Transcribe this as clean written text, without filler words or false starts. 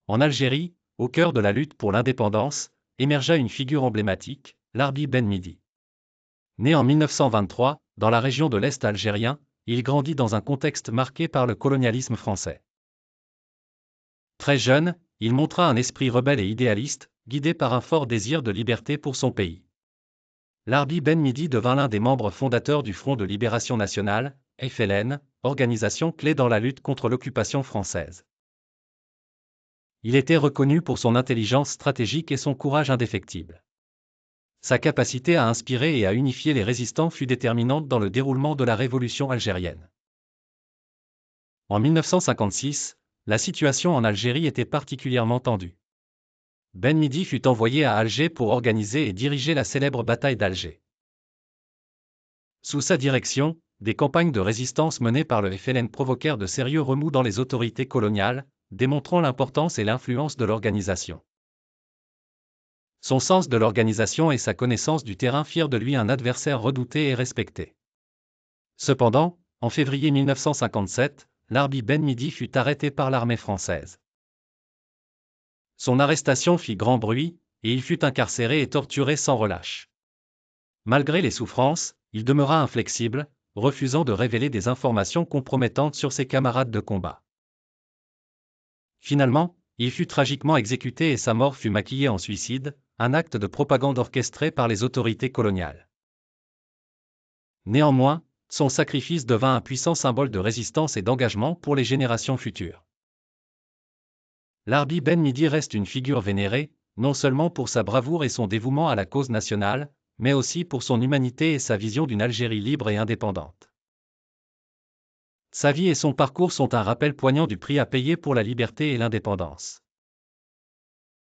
En Algérie, au cœur de la lutte pour l'indépendance, émergea une figure emblématique, Larbi Ben Midi. Né en 1923, dans la région de l'Est algérien, il grandit dans un contexte marqué par le colonialisme français. Très jeune, il montra un esprit rebelle et idéaliste, guidé par un fort désir de liberté pour son pays. Larbi Ben Midi devint l'un des membres fondateurs du Front de Libération Nationale, FLN, organisation clé dans la lutte contre l'occupation française. Il était reconnu pour son intelligence stratégique et son courage indéfectible. Sa capacité à inspirer et à unifier les résistants fut déterminante dans le déroulement de la révolution algérienne. En 1956, la situation en Algérie était particulièrement tendue. Ben Midi fut envoyé à Alger pour organiser et diriger la célèbre bataille d'Alger. Sous sa direction, des campagnes de résistance menées par le FLN provoquèrent de sérieux remous dans les autorités coloniales, démontrant l'importance et l'influence de l'organisation. Son sens de l'organisation et sa connaissance du terrain firent de lui un adversaire redouté et respecté. Cependant, en février 1957, Larbi Ben Midi fut arrêté par l'armée française. Son arrestation fit grand bruit, et il fut incarcéré et torturé sans relâche. Malgré les souffrances, il demeura inflexible, refusant de révéler des informations compromettantes sur ses camarades de combat. Finalement, il fut tragiquement exécuté et sa mort fut maquillée en suicide, un acte de propagande orchestré par les autorités coloniales. Néanmoins, son sacrifice devint un puissant symbole de résistance et d'engagement pour les générations futures. Larbi Ben Midi reste une figure vénérée, non seulement pour sa bravoure et son dévouement à la cause nationale, mais aussi pour son humanité et sa vision d'une Algérie libre et indépendante. Sa vie et son parcours sont un rappel poignant du prix à payer pour la liberté et l'indépendance.